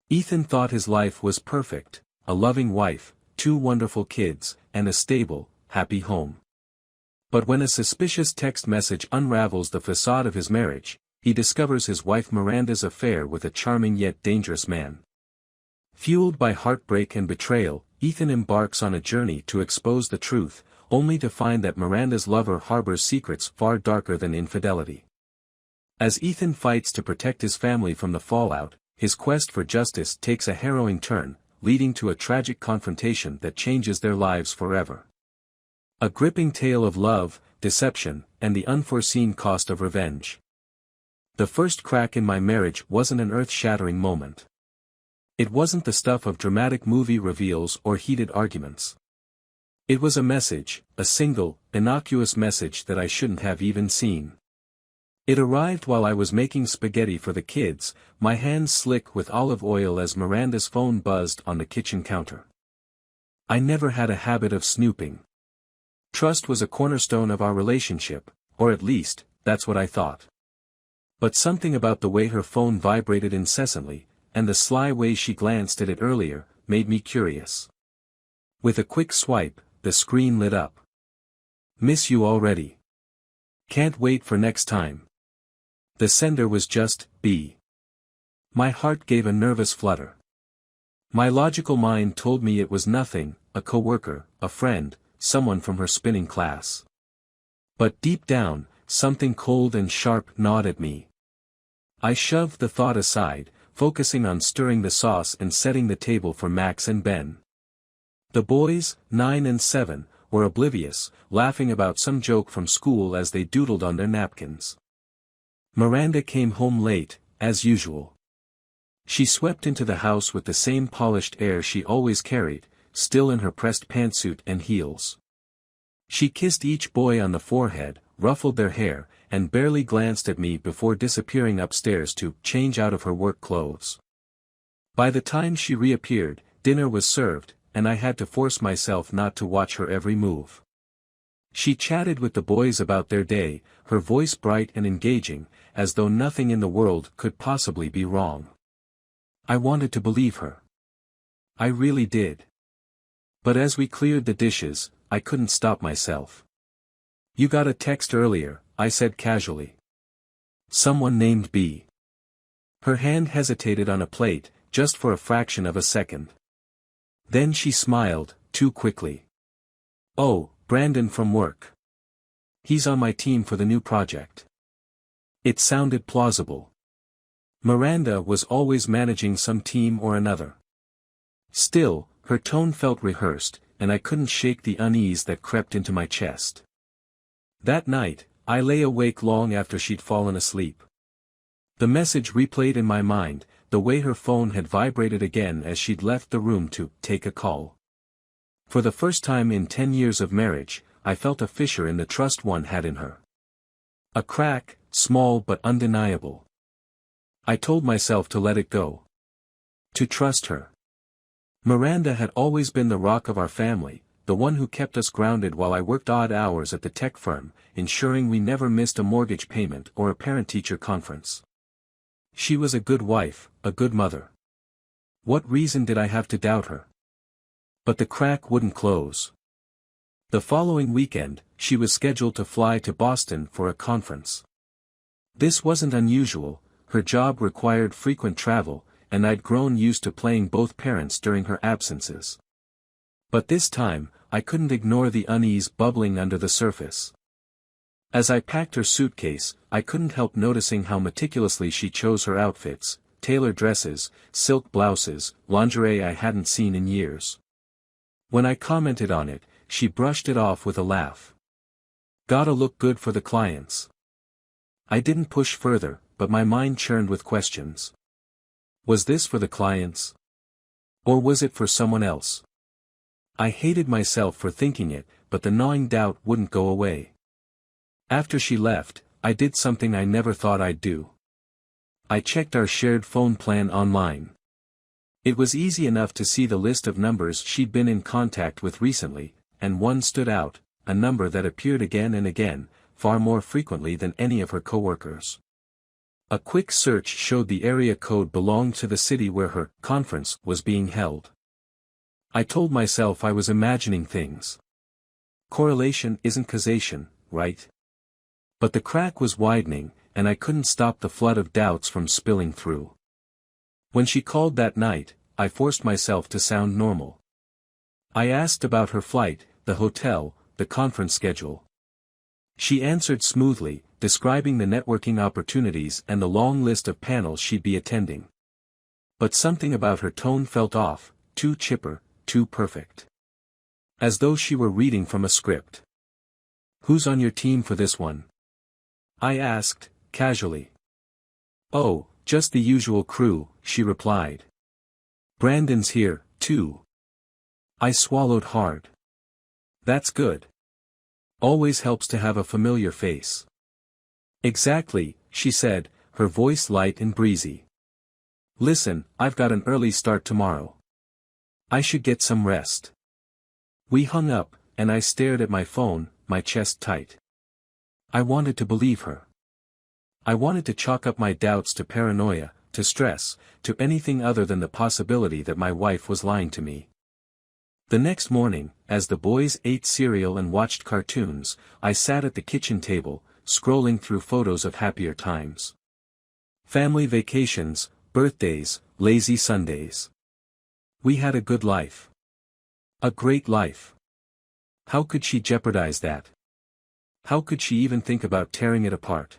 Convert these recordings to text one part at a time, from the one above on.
Ethan thought his life was perfect, a loving wife, 2 wonderful kids, and a stable, happy home. But when a suspicious text message unravels the facade of his marriage, he discovers his wife Miranda's affair with a charming yet dangerous man. Fueled by heartbreak and betrayal, Ethan embarks on a journey to expose the truth, only to find that Miranda's lover harbors secrets far darker than infidelity. As Ethan fights to protect his family from the fallout, his quest for justice takes a harrowing turn, leading to a tragic confrontation that changes their lives forever. A gripping tale of love, deception, and the unforeseen cost of revenge. The first crack in my marriage wasn't an earth-shattering moment. It wasn't the stuff of dramatic movie reveals or heated arguments. It was a message, a single, innocuous message that I shouldn't have even seen. It arrived while I was making spaghetti for the kids, my hands slick with olive oil as Miranda's phone buzzed on the kitchen counter. I never had a habit of snooping. Trust was a cornerstone of our relationship, or at least, that's what I thought. But something about the way her phone vibrated incessantly, and the sly way she glanced at it earlier, made me curious. With a quick swipe, the screen lit up. "Miss you already. Can't wait for next time." The sender was just, B. My heart gave a nervous flutter. My logical mind told me it was nothing, a coworker, a friend, someone from her spinning class. But deep down, something cold and sharp gnawed at me. I shoved the thought aside, focusing on stirring the sauce and setting the table for Max and Ben. The boys, 9 and 7, were oblivious, laughing about some joke from school as they doodled on their napkins. Miranda came home late, as usual. She swept into the house with the same polished air she always carried, still in her pressed pantsuit and heels. She kissed each boy on the forehead, ruffled their hair, and barely glanced at me before disappearing upstairs to change out of her work clothes. By the time she reappeared, dinner was served, and I had to force myself not to watch her every move. She chatted with the boys about their day, her voice bright and engaging, as though nothing in the world could possibly be wrong. I wanted to believe her. I really did. But as we cleared the dishes, I couldn't stop myself. "You got a text earlier," I said casually. "Someone named B." Her hand hesitated on a plate, just for a fraction of a second. Then she smiled, too quickly. "Oh, Brandon from work. He's on my team for the new project." It sounded plausible. Miranda was always managing some team or another. Still, her tone felt rehearsed, and I couldn't shake the unease that crept into my chest. That night, I lay awake long after she'd fallen asleep. The message replayed in my mind, the way her phone had vibrated again as she'd left the room to take a call. For the first time in 10 years of marriage, I felt a fissure in the trust one had in her. A crack, small but undeniable. I told myself to let it go. To trust her. Miranda had always been the rock of our family, the one who kept us grounded while I worked odd hours at the tech firm, ensuring we never missed a mortgage payment or a parent-teacher conference. She was a good wife, a good mother. What reason did I have to doubt her? But the crack wouldn't close. The following weekend, she was scheduled to fly to Boston for a conference. This wasn't unusual, her job required frequent travel, and I'd grown used to playing both parents during her absences. But this time, I couldn't ignore the unease bubbling under the surface. As I packed her suitcase, I couldn't help noticing how meticulously she chose her outfits, tailored dresses, silk blouses, lingerie I hadn't seen in years. When I commented on it, she brushed it off with a laugh. "Gotta look good for the clients." I didn't push further, but my mind churned with questions. Was this for the clients? Or was it for someone else? I hated myself for thinking it, but the gnawing doubt wouldn't go away. After she left, I did something I never thought I'd do. I checked our shared phone plan online. It was easy enough to see the list of numbers she'd been in contact with recently, and one stood out, a number that appeared again and again, far more frequently than any of her coworkers. A quick search showed the area code belonged to the city where her conference was being held. I told myself I was imagining things. Correlation isn't causation, right? But the crack was widening, and I couldn't stop the flood of doubts from spilling through. When she called that night, I forced myself to sound normal. I asked about her flight, the hotel, the conference schedule. She answered smoothly, describing the networking opportunities and the long list of panels she'd be attending. But something about her tone felt off, too chipper, too perfect. As though she were reading from a script. "Who's on your team for this one?" I asked, casually. "Oh, just the usual crew," she replied. "Brandon's here, too." I swallowed hard. That's good. Always helps to have a familiar face. "Exactly," she said, her voice light and breezy. "Listen, I've got an early start tomorrow. I should get some rest." We hung up, and I stared at my phone, my chest tight. I wanted to believe her. I wanted to chalk up my doubts to paranoia, to stress, to anything other than the possibility that my wife was lying to me. The next morning, as the boys ate cereal and watched cartoons, I sat at the kitchen table, scrolling through photos of happier times. Family vacations, birthdays, lazy Sundays. We had a good life. A great life. How could she jeopardize that? How could she even think about tearing it apart?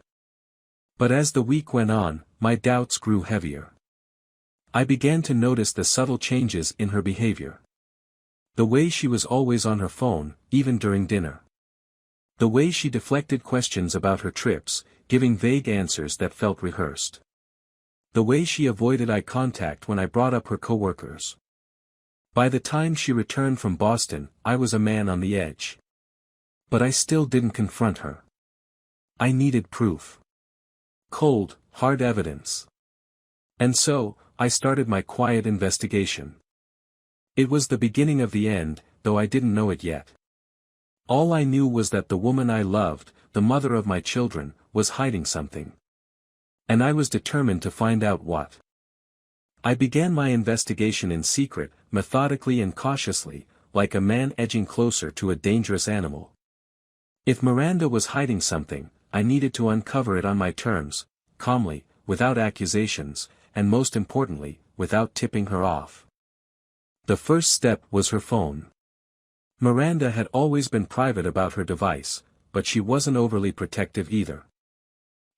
But as the week went on, my doubts grew heavier. I began to notice the subtle changes in her behavior. The way she was always on her phone, even during dinner. The way she deflected questions about her trips, giving vague answers that felt rehearsed. The way she avoided eye contact when I brought up her coworkers. By the time she returned from Boston, I was a man on the edge. But I still didn't confront her. I needed proof. Cold, hard evidence. And so, I started my quiet investigation. It was the beginning of the end, though I didn't know it yet. All I knew was that the woman I loved, the mother of my children, was hiding something. And I was determined to find out what. I began my investigation in secret, methodically and cautiously, like a man edging closer to a dangerous animal. If Miranda was hiding something, I needed to uncover it on my terms, calmly, without accusations, and most importantly, without tipping her off. The first step was her phone. Miranda had always been private about her device, but she wasn't overly protective either.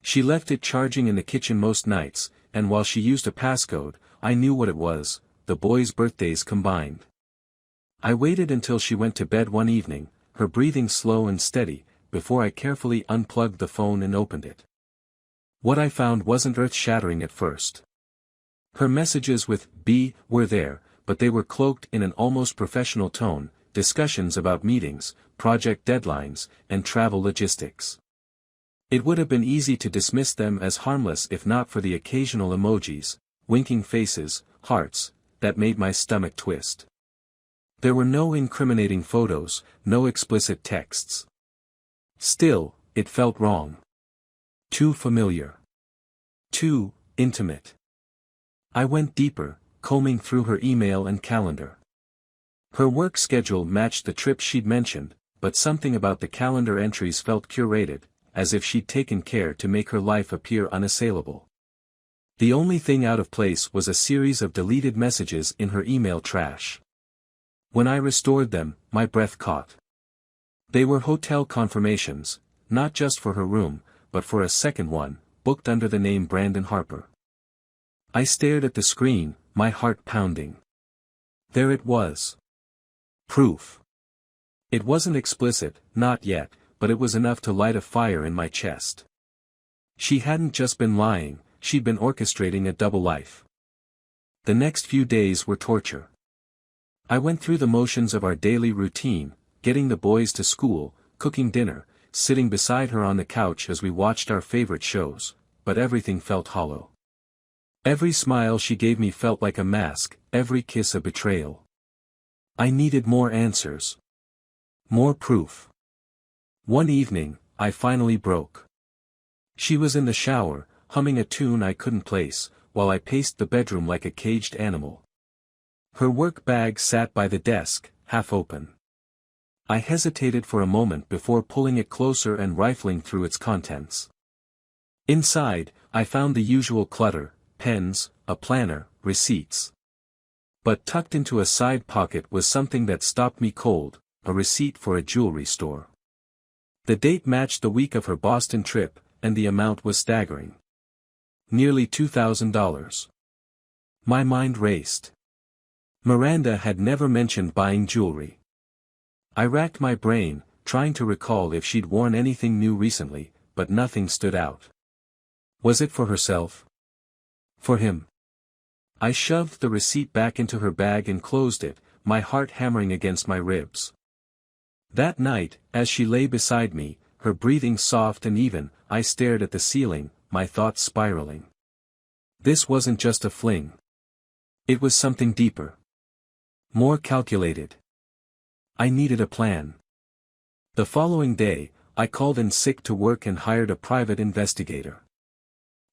She left it charging in the kitchen most nights, and while she used a passcode, I knew what it was, the boys' birthdays combined. I waited until she went to bed one evening, her breathing slow and steady, before I carefully unplugged the phone and opened it. What I found wasn't earth-shattering at first. Her messages with B were there, but they were cloaked in an almost professional tone, discussions about meetings, project deadlines, and travel logistics. It would have been easy to dismiss them as harmless if not for the occasional emojis, winking faces, hearts, that made my stomach twist. There were no incriminating photos, no explicit texts. Still, it felt wrong. Too familiar. Too intimate. I went deeper, combing through her email and calendar. Her work schedule matched the trips she'd mentioned, but something about the calendar entries felt curated, as if she'd taken care to make her life appear unassailable. The only thing out of place was a series of deleted messages in her email trash. When I restored them, my breath caught. They were hotel confirmations, not just for her room, but for a second one, booked under the name Brandon Harper. I stared at the screen, my heart pounding. There it was. Proof. It wasn't explicit, not yet, but it was enough to light a fire in my chest. She hadn't just been lying, she'd been orchestrating a double life. The next few days were torture. I went through the motions of our daily routine, getting the boys to school, cooking dinner, sitting beside her on the couch as we watched our favorite shows, but everything felt hollow. Every smile she gave me felt like a mask, every kiss a betrayal. I needed more answers. More proof. One evening, I finally broke. She was in the shower, humming a tune I couldn't place, while I paced the bedroom like a caged animal. Her work bag sat by the desk, half open. I hesitated for a moment before pulling it closer and rifling through its contents. Inside, I found the usual clutter: pens, a planner, receipts. But tucked into a side pocket was something that stopped me cold: a receipt for a jewelry store. The date matched the week of her Boston trip, and the amount was staggering. Nearly $2,000. My mind raced. Miranda had never mentioned buying jewelry. I racked my brain, trying to recall if she'd worn anything new recently, but nothing stood out. Was it for herself? For him? I shoved the receipt back into her bag and closed it, my heart hammering against my ribs. That night, as she lay beside me, her breathing soft and even, I stared at the ceiling, my thoughts spiraling. This wasn't just a fling. It was something deeper. More calculated. I needed a plan. The following day, I called in sick to work and hired a private investigator.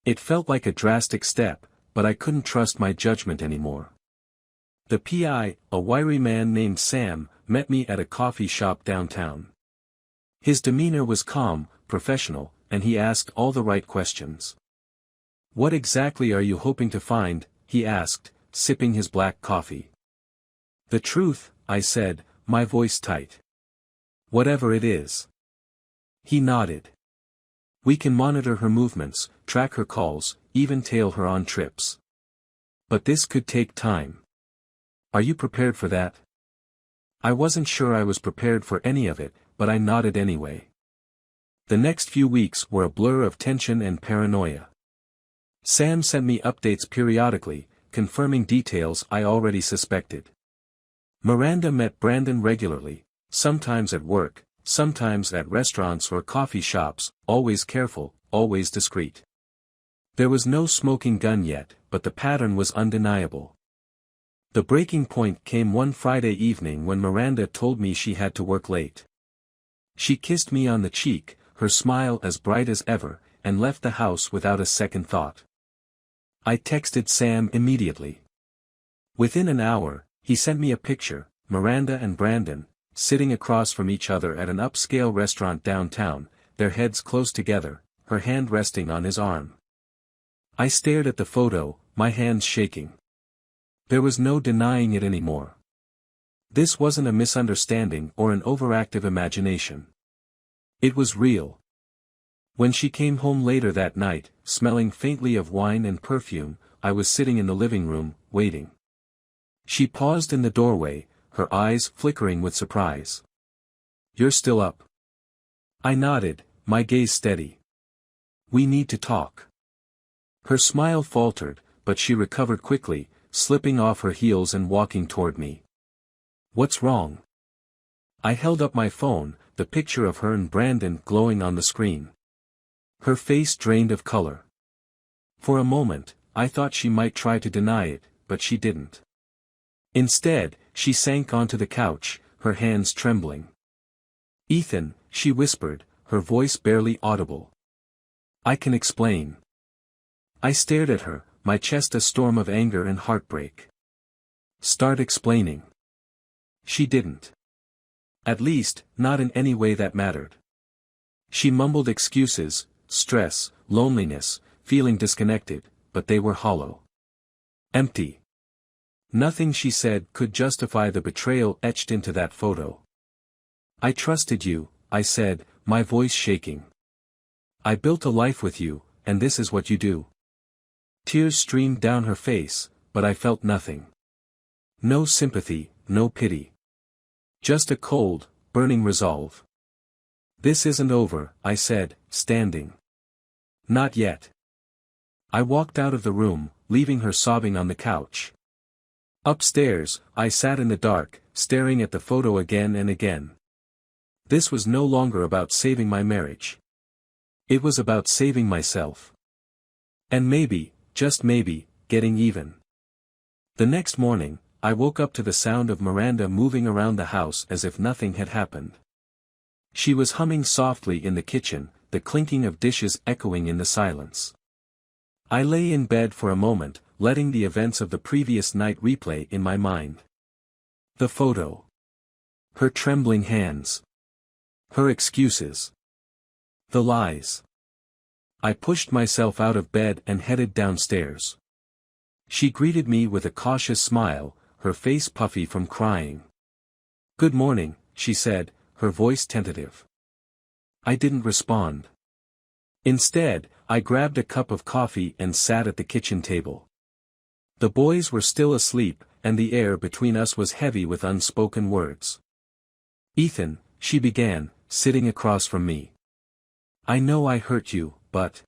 It felt like a drastic step, but I couldn't trust my judgment anymore. The PI, a wiry man named Sam, met me at a coffee shop downtown. His demeanor was calm, professional, and he asked all the right questions. "What exactly are you hoping to find?" he asked, sipping his black coffee. "The truth," I said, my voice tight. "Whatever it is." He nodded. "We can monitor her movements, track her calls, even tail her on trips. But this could take time. Are you prepared for that?" I wasn't sure I was prepared for any of it, but I nodded anyway. The next few weeks were a blur of tension and paranoia. Sam sent me updates periodically, confirming details I already suspected. Miranda met Brandon regularly, sometimes at work, sometimes at restaurants or coffee shops, always careful, always discreet. There was no smoking gun yet, but the pattern was undeniable. The breaking point came one Friday evening when Miranda told me she had to work late. She kissed me on the cheek, her smile as bright as ever, and left the house without a second thought. I texted Sam immediately. Within an hour, he sent me a picture: Miranda and Brandon, sitting across from each other at an upscale restaurant downtown, their heads close together, her hand resting on his arm. I stared at the photo, my hands shaking. There was no denying it anymore. This wasn't a misunderstanding or an overactive imagination. It was real. When she came home later that night, smelling faintly of wine and perfume, I was sitting in the living room, waiting. She paused in the doorway, her eyes flickering with surprise. "You're still up?" I nodded, my gaze steady. "We need to talk." Her smile faltered, but she recovered quickly, slipping off her heels and walking toward me. "What's wrong?" I held up my phone, the picture of her and Brandon glowing on the screen. Her face drained of color. For a moment, I thought she might try to deny it, but she didn't. Instead, she sank onto the couch, her hands trembling. "Ethan," she whispered, her voice barely audible. "I can explain." I stared at her, my chest a storm of anger and heartbreak. "Start explaining." She didn't. At least, not in any way that mattered. She mumbled excuses: stress, loneliness, feeling disconnected, but they were hollow. Empty. Nothing she said could justify the betrayal etched into that photo. "I trusted you," I said, my voice shaking. "I built a life with you, and this is what you do." Tears streamed down her face, but I felt nothing. No sympathy, no pity. Just a cold, burning resolve. "This isn't over," I said, standing. "Not yet." I walked out of the room, leaving her sobbing on the couch. Upstairs, I sat in the dark, staring at the photo again and again. This was no longer about saving my marriage. It was about saving myself. And maybe, just maybe, getting even. The next morning, I woke up to the sound of Miranda moving around the house as if nothing had happened. She was humming softly in the kitchen, the clinking of dishes echoing in the silence. I lay in bed for a moment, letting the events of the previous night replay in my mind. The photo. Her trembling hands. Her excuses. The lies. I pushed myself out of bed and headed downstairs. She greeted me with a cautious smile, her face puffy from crying. "Good morning," she said, her voice tentative. I didn't respond. Instead, I grabbed a cup of coffee and sat at the kitchen table. The boys were still asleep, and the air between us was heavy with unspoken words. "Ethan," she began, sitting across from me. "I know I hurt you, but—"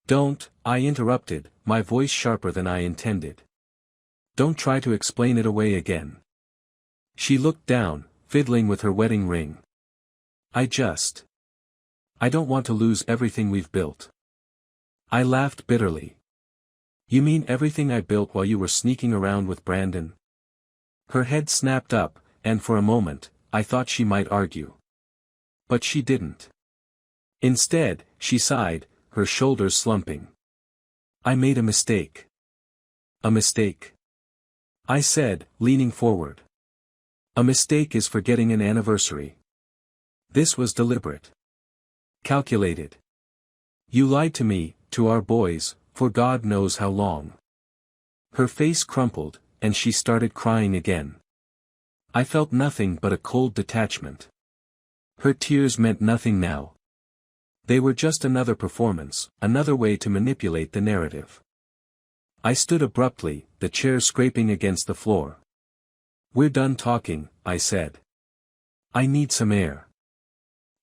"Don't," I interrupted, my voice sharper than I intended. "Don't try to explain it away again." She looked down, fiddling with her wedding ring. I don't want to lose everything we've built." I laughed bitterly. "You mean everything I built while you were sneaking around with Brandon?" Her head snapped up, and for a moment, I thought she might argue. But she didn't. Instead, she sighed, her shoulders slumping. "I made a mistake." "A mistake?" I said, leaning forward. "A mistake is forgetting an anniversary." This was deliberate. Calculated. "You lied to me, to our boys, for God knows how long." Her face crumpled, and she started crying again. I felt nothing but a cold detachment. Her tears meant nothing now. They were just another performance, another way to manipulate the narrative. I stood abruptly, the chair scraping against the floor. "We're done talking," I said. "I need some air."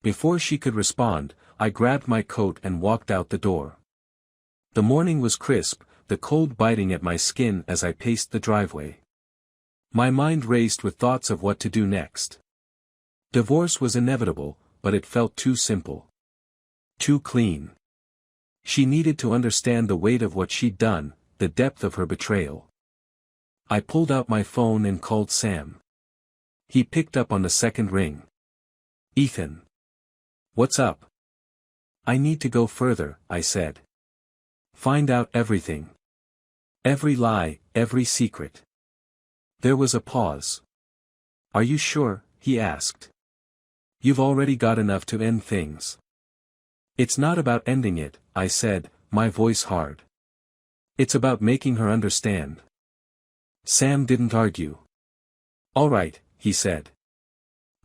Before she could respond, I grabbed my coat and walked out the door. The morning was crisp, the cold biting at my skin as I paced the driveway. My mind raced with thoughts of what to do next. Divorce was inevitable, but it felt too simple. Too clean. She needed to understand the weight of what she'd done, the depth of her betrayal. I pulled out my phone and called Sam. He picked up on the second ring. "Ethan. What's up?" "I need to go further," I said. "Find out everything. Every lie, every secret." There was a pause. "Are you sure?" he asked. "You've already got enough to end things." "It's not about ending it," I said, my voice hard. "It's about making her understand." Sam didn't argue. "All right," he said.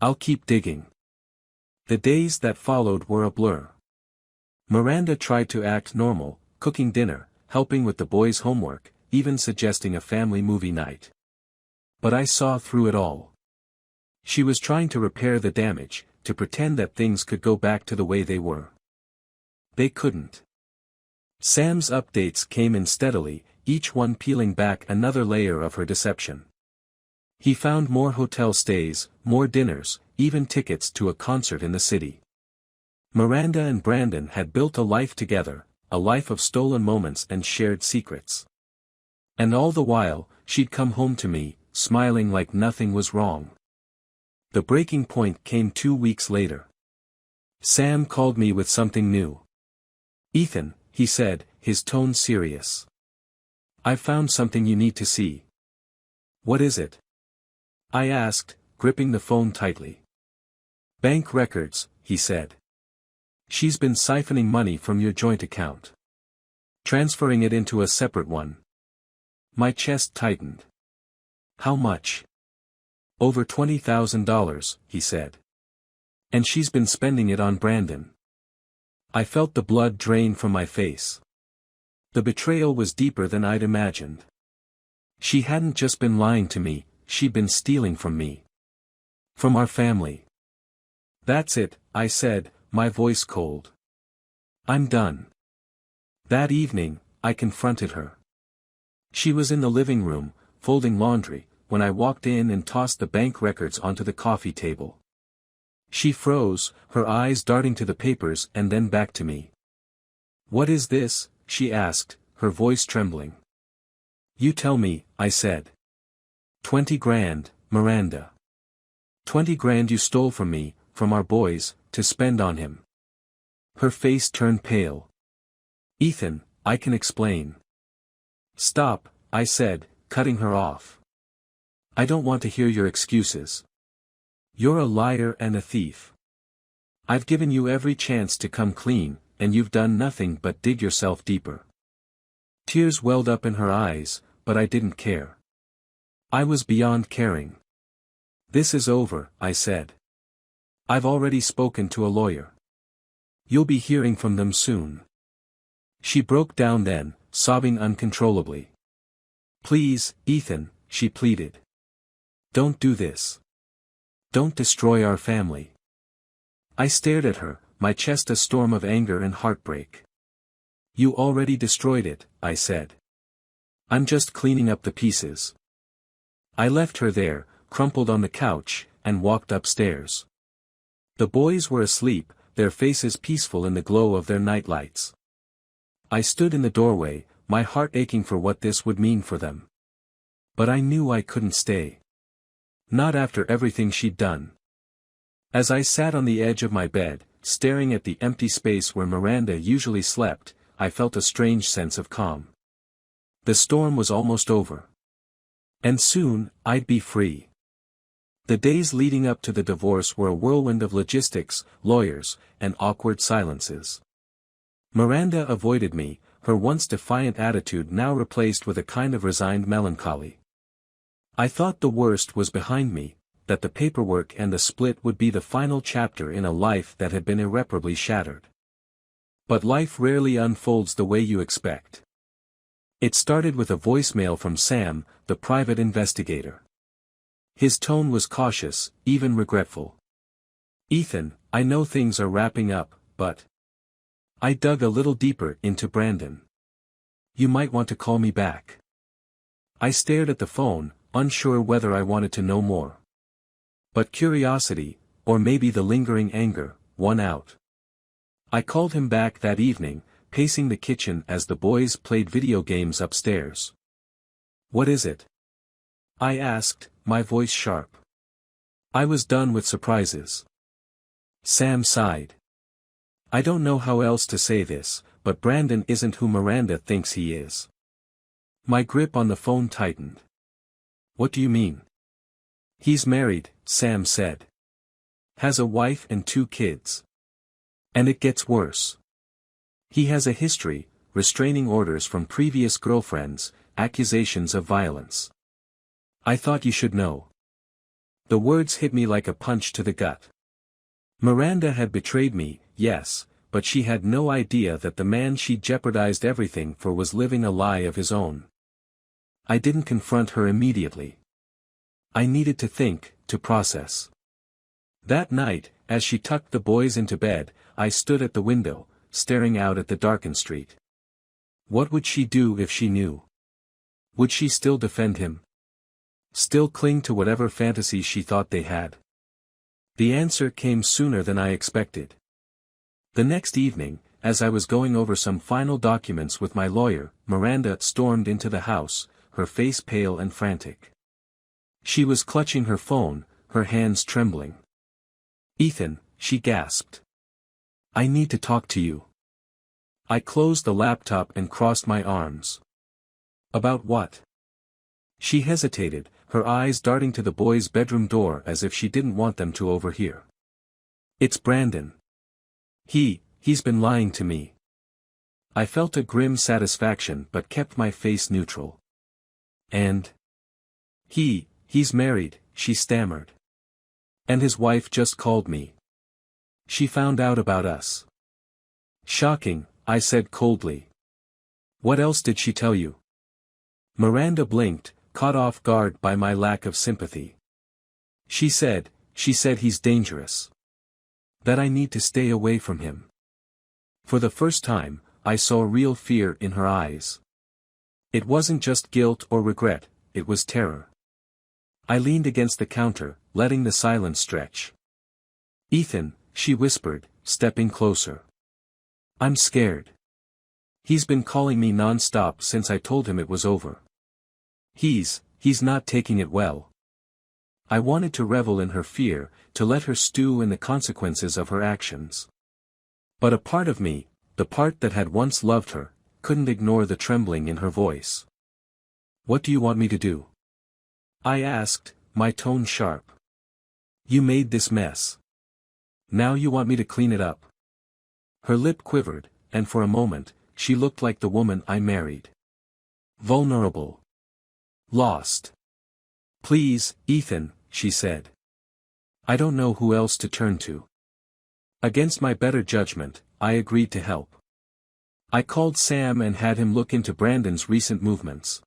"I'll keep digging." The days that followed were a blur. Miranda tried to act normal, cooking dinner, helping with the boys' homework, even suggesting a family movie night. But I saw through it all. She was trying to repair the damage, to pretend that things could go back to the way they were. They couldn't. Sam's updates came in steadily, each one peeling back another layer of her deception. He found more hotel stays, more dinners, even tickets to a concert in the city. Miranda and Brandon had built a life together, a life of stolen moments and shared secrets. And all the while, she'd come home to me, smiling like nothing was wrong. The breaking point came 2 weeks later. Sam called me with something new. "Ethan," he said, his tone serious. "I've found something you need to see." "What is it?" I asked, gripping the phone tightly. "Bank records," he said. "She's been siphoning money from your joint account. Transferring it into a separate one." My chest tightened. "How much?" "Over $20,000, he said. "And she's been spending it on Brandon." I felt the blood drain from my face. The betrayal was deeper than I'd imagined. She hadn't just been lying to me, she'd been stealing from me. From our family. "That's it," I said, my voice cold. "I'm done." That evening, I confronted her. She was in the living room, folding laundry, when I walked in and tossed the bank records onto the coffee table. She froze, her eyes darting to the papers and then back to me. "What is this?" she asked, her voice trembling. "You tell me," I said. 20 grand, Miranda. 20 grand you stole from me, from our boys, to spend on him." Her face turned pale. "Ethan, I can explain. Stop, I said, cutting her off. I don't want to hear your excuses. You're a liar and a thief. I've given you every chance to come clean, and you've done nothing but dig yourself deeper. Tears welled up in her eyes, but I didn't care. I was beyond caring. This is over, I said. I've already spoken to a lawyer. You'll be hearing from them soon. She broke down then, sobbing uncontrollably. Please, Ethan, she pleaded. Don't do this. Don't destroy our family. I stared at her, my chest a storm of anger and heartbreak. You already destroyed it, I said. I'm just cleaning up the pieces. I left her there, crumpled on the couch, and walked upstairs. The boys were asleep, their faces peaceful in the glow of their nightlights. I stood in the doorway, my heart aching for what this would mean for them. But I knew I couldn't stay. Not after everything she'd done. As I sat on the edge of my bed, staring at the empty space where Miranda usually slept, I felt a strange sense of calm. The storm was almost over. And soon, I'd be free. The days leading up to the divorce were a whirlwind of logistics, lawyers, and awkward silences. Miranda avoided me, her once defiant attitude now replaced with a kind of resigned melancholy. I thought the worst was behind me, that the paperwork and the split would be the final chapter in a life that had been irreparably shattered. But life rarely unfolds the way you expect. It started with a voicemail from Sam, the private investigator. His tone was cautious, even regretful. Ethan, I know things are wrapping up, but... I dug a little deeper into Brandon. You might want to call me back. I stared at the phone, unsure whether I wanted to know more. But curiosity, or maybe the lingering anger, won out. I called him back that evening, pacing the kitchen as the boys played video games upstairs. What is it? I asked, my voice sharp. I was done with surprises. Sam sighed. I don't know how else to say this, but Brandon isn't who Miranda thinks he is. My grip on the phone tightened. What do you mean? He's married, Sam said. Has a wife and 2 kids. And it gets worse. He has a history, restraining orders from previous girlfriends, accusations of violence. I thought you should know. The words hit me like a punch to the gut. Miranda had betrayed me, yes, but she had no idea that the man she'd jeopardized everything for was living a lie of his own. I didn't confront her immediately. I needed to think, to process. That night, as she tucked the boys into bed, I stood at the window, staring out at the darkened street. What would she do if she knew? Would she still defend him? Still cling to whatever fantasies she thought they had? The answer came sooner than I expected. The next evening, as I was going over some final documents with my lawyer, Miranda stormed into the house, her face pale and frantic. She was clutching her phone, her hands trembling. Ethan, she gasped. I need to talk to you. I closed the laptop and crossed my arms. About what? She hesitated, her eyes darting to the boys' bedroom door as if she didn't want them to overhear. It's Brandon. He's been lying to me. I felt a grim satisfaction but kept my face neutral. And? He's married, she stammered. And his wife just called me. She found out about us. Shocking, I said coldly. What else did she tell you? Miranda blinked, caught off guard by my lack of sympathy. She said he's dangerous. That I need to stay away from him. For the first time, I saw real fear in her eyes. It wasn't just guilt or regret, it was terror. I leaned against the counter, letting the silence stretch. Ethan, she whispered, stepping closer. I'm scared. He's been calling me non-stop since I told him it was over. He's not taking it well. I wanted to revel in her fear, to let her stew in the consequences of her actions. But a part of me, the part that had once loved her, couldn't ignore the trembling in her voice. "What do you want me to do?" I asked, my tone sharp. "You made this mess. Now you want me to clean it up?" Her lip quivered, and for a moment, she looked like the woman I married. Vulnerable. Lost. "Please, Ethan," she said. "I don't know who else to turn to." Against my better judgment, I agreed to help. I called Sam and had him look into Brandon's recent movements.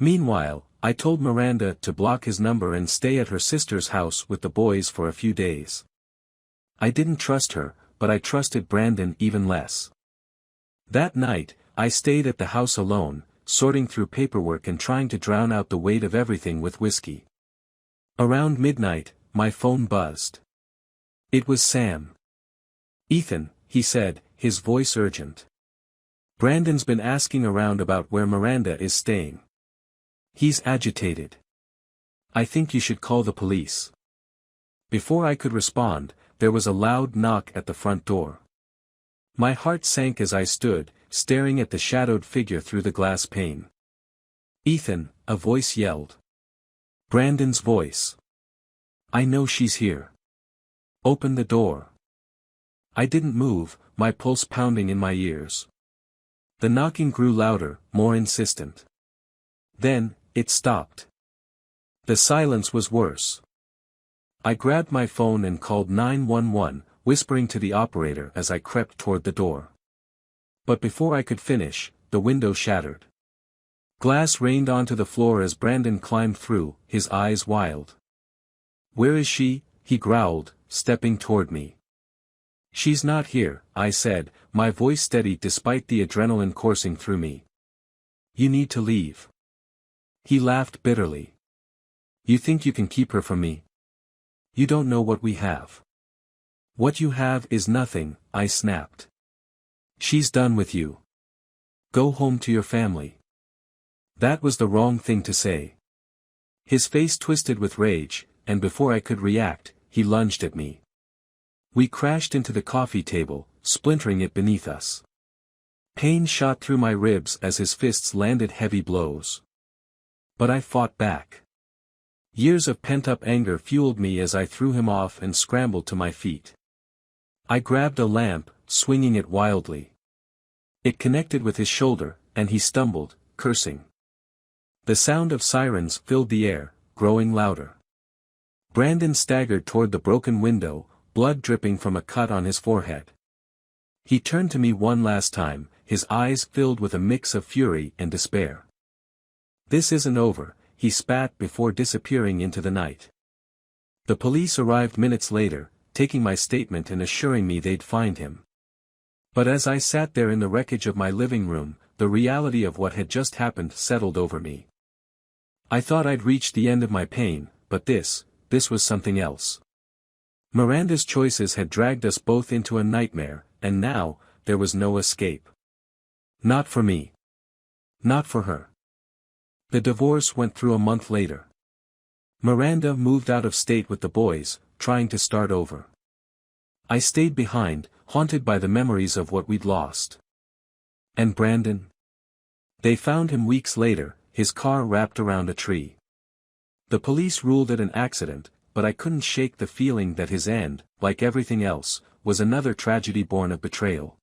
Meanwhile, I told Miranda to block his number and stay at her sister's house with the boys for a few days. I didn't trust her, but I trusted Brandon even less. That night, I stayed at the house alone, sorting through paperwork and trying to drown out the weight of everything with whiskey. Around midnight, my phone buzzed. It was Sam. "Ethan," he said, his voice urgent. "Brandon's been asking around about where Miranda is staying. He's agitated. I think you should call the police." Before I could respond, there was a loud knock at the front door. My heart sank as I stood, staring at the shadowed figure through the glass pane. "Ethan," a voice yelled. Brandon's voice. "I know she's here. Open the door." I didn't move, my pulse pounding in my ears. The knocking grew louder, more insistent. Then, it stopped. The silence was worse. I grabbed my phone and called 911, whispering to the operator as I crept toward the door. But before I could finish, the window shattered. Glass rained onto the floor as Brandon climbed through, his eyes wild. "Where is she?" he growled, stepping toward me. "She's not here," I said, my voice steady despite the adrenaline coursing through me. "You need to leave." He laughed bitterly. "You think you can keep her from me? You don't know what we have." "What you have is nothing," I snapped. "She's done with you. Go home to your family." That was the wrong thing to say. His face twisted with rage, and before I could react, he lunged at me. We crashed into the coffee table, splintering it beneath us. Pain shot through my ribs as his fists landed heavy blows. But I fought back. Years of pent-up anger fueled me as I threw him off and scrambled to my feet. I grabbed a lamp, swinging it wildly. It connected with his shoulder, and he stumbled, cursing. The sound of sirens filled the air, growing louder. Brandon staggered toward the broken window, blood dripping from a cut on his forehead. He turned to me one last time, his eyes filled with a mix of fury and despair. "This isn't over," he spat before disappearing into the night. The police arrived minutes later, taking my statement and assuring me they'd find him. But as I sat there in the wreckage of my living room, the reality of what had just happened settled over me. I thought I'd reached the end of my pain, but this was something else. Miranda's choices had dragged us both into a nightmare, and now, there was no escape. Not for me. Not for her. The divorce went through a month later. Miranda moved out of state with the boys, trying to start over. I stayed behind, haunted by the memories of what we'd lost. And Brandon? They found him weeks later, his car wrapped around a tree. The police ruled it an accident, but I couldn't shake the feeling that his end, like everything else, was another tragedy born of betrayal.